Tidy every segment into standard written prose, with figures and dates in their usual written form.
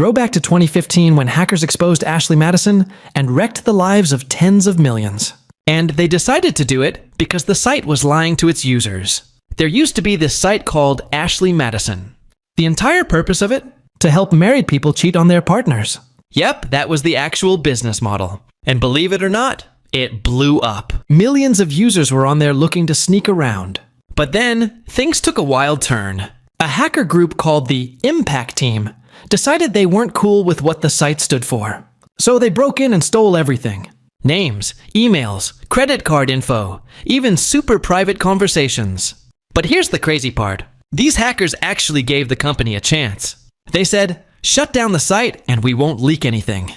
Throwback to 2015 when hackers exposed Ashley Madison and wrecked the lives of tens of millions. And they decided to do it because the site was lying to its users. There used to be this site called Ashley Madison. The entire purpose of it? To help married people cheat on their partners. Yep, that was the actual business model. And believe it or not, it blew up. Millions of users were on there looking to sneak around. But then, things took a wild turn. A hacker group called the Impact Team decided they weren't cool with what the site stood for. So they broke in and stole everything. Names, emails, credit card info, even super private conversations. But here's the crazy part. These hackers actually gave the company a chance. They said, shut down the site and we won't leak anything.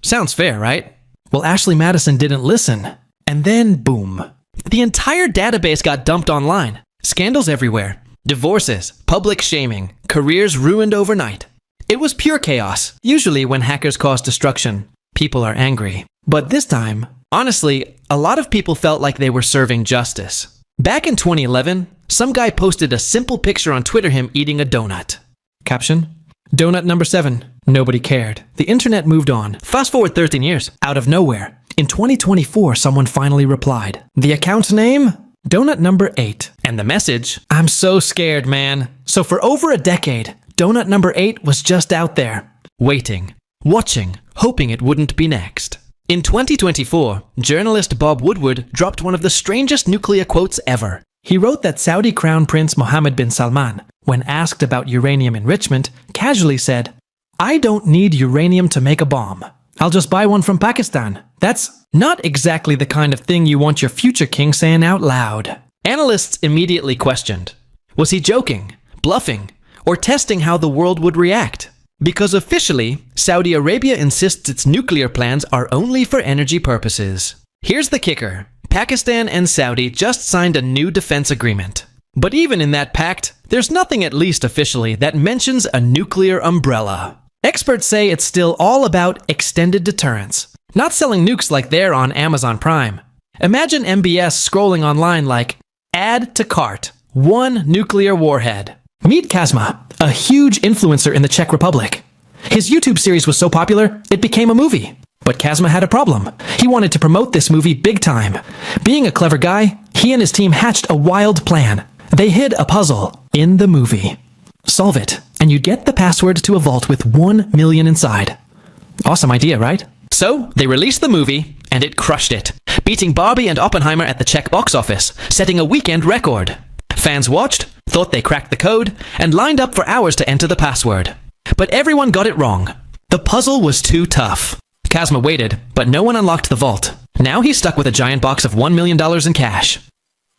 Sounds fair, right? Well, Ashley Madison didn't listen. And then, boom. The entire database got dumped online. Scandals everywhere. Divorces, public shaming, careers ruined overnight. It was pure chaos. Usually when hackers cause destruction, people are angry. But this time, honestly, a lot of people felt like they were serving justice. Back in 2011, some guy posted a simple picture on Twitter him eating a donut. Caption: Donut number 7. Nobody cared. The internet moved on. Fast forward 13 years. Out of nowhere. In 2024, someone finally replied. The account name? Donut number 8. And the message? I'm so scared, man. So for over a decade, Donut number 8 was just out there. Waiting. Watching. Hoping it wouldn't be next. In 2024, journalist Bob Woodward dropped one of the strangest nuclear quotes ever. He wrote that Saudi Crown Prince Mohammed bin Salman, when asked about uranium enrichment, casually said, I don't need uranium to make a bomb. I'll just buy one from Pakistan. That's not exactly the kind of thing you want your future king saying out loud. Analysts immediately questioned, was he joking, bluffing, or testing how the world would react? Because officially, Saudi Arabia insists its nuclear plans are only for energy purposes. Here's the kicker. Pakistan and Saudi just signed a new defense agreement. But even in that pact, there's nothing at least officially that mentions a nuclear umbrella. Experts say it's still all about extended deterrence, not selling nukes like they're on Amazon Prime. Imagine MBS scrolling online like, add to cart, 1 nuclear warhead. Meet Kazma, a huge influencer in the Czech Republic. His YouTube series was so popular, it became a movie. But Kazma had a problem. He wanted to promote this movie big time. Being a clever guy, he and his team hatched a wild plan. They hid a puzzle in the movie. Solve it, and you'd get the password to a vault with 1 million inside. Awesome idea, right? So, they released the movie, and it crushed it, beating Barbie and Oppenheimer at the Czech box office, setting a weekend record. Fans watched, thought they cracked the code, and lined up for hours to enter the password. But everyone got it wrong. The puzzle was too tough. Kazma waited, but no one unlocked the vault. Now he's stuck with a giant box of $1 million in cash.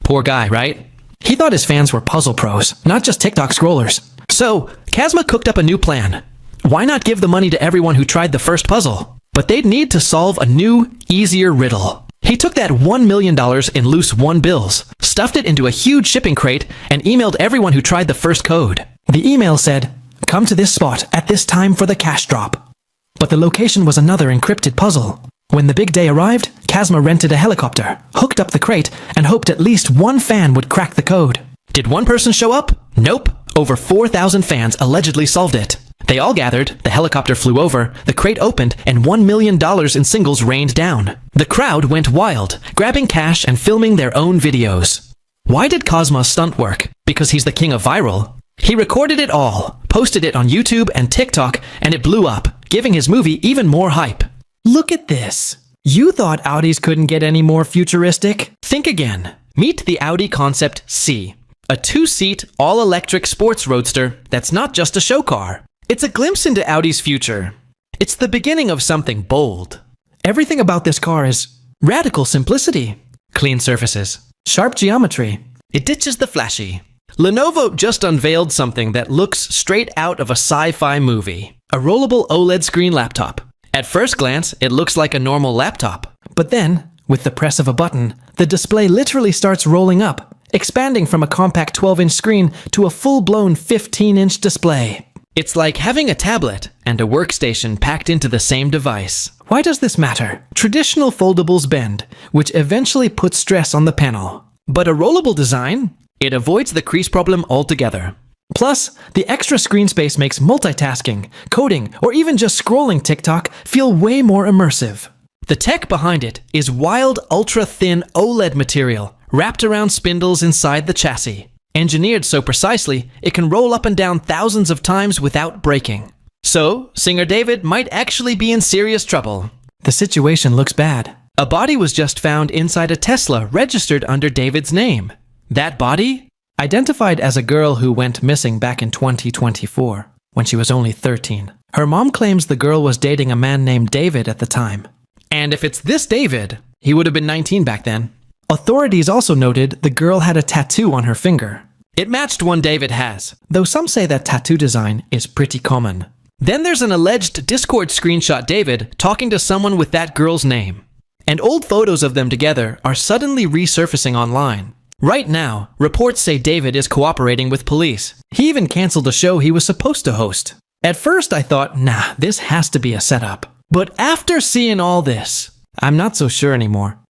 Poor guy, right? He thought his fans were puzzle pros, not just TikTok scrollers. So, Kazma cooked up a new plan. Why not give the money to everyone who tried the first puzzle? But they'd need to solve a new, easier riddle. He took that $1 million in loose $1 bills, stuffed it into a huge shipping crate, and emailed everyone who tried the first code. The email said, come to this spot at this time for the cash drop. But the location was another encrypted puzzle. When the big day arrived, Kazma rented a helicopter, hooked up the crate, and hoped at least one fan would crack the code. Did one person show up? Nope. Over 4,000 fans allegedly solved it. They all gathered, the helicopter flew over, the crate opened, and $1 million in singles rained down. The crowd went wild, grabbing cash and filming their own videos. Why did Kazma stunt work? Because he's the king of viral. He recorded it all, posted it on YouTube and TikTok, and it blew up, giving his movie even more hype. Look at this. You thought Audis couldn't get any more futuristic? Think again. Meet the Audi Concept C, a 2-seat, all-electric sports roadster that's not just a show car. It's a glimpse into Audi's future. It's the beginning of something bold. Everything about this car is radical simplicity. Clean surfaces, sharp geometry. It ditches the flashy. Lenovo just unveiled something that looks straight out of a sci-fi movie. A rollable OLED screen laptop. At first glance, it looks like a normal laptop. But then, with the press of a button, the display literally starts rolling up, expanding from a compact 12-inch screen to a full-blown 15-inch display. It's like having a tablet and a workstation packed into the same device. Why does this matter? Traditional foldables bend, which eventually puts stress on the panel. But a rollable design? It avoids the crease problem altogether. Plus, the extra screen space makes multitasking, coding, or even just scrolling TikTok feel way more immersive. The tech behind it is wild, ultra-thin OLED material wrapped around spindles inside the chassis, engineered so precisely it can roll up and down thousands of times without breaking. So, singer David might actually be in serious trouble. The situation looks bad. A body was just found inside a Tesla registered under David's name. That body? Identified as a girl who went missing back in 2024, when she was only 13. Her mom claims the girl was dating a man named David at the time. And if it's this David, he would have been 19 back then. Authorities also noted the girl had a tattoo on her finger. It matched one David has, though some say that tattoo design is pretty common. Then there's an alleged Discord screenshot David talking to someone with that girl's name. And old photos of them together are suddenly resurfacing online. Right now, reports say David is cooperating with police. He even canceled a show he was supposed to host. At first I thought, nah, this has to be a setup. But after seeing all this, I'm not so sure anymore.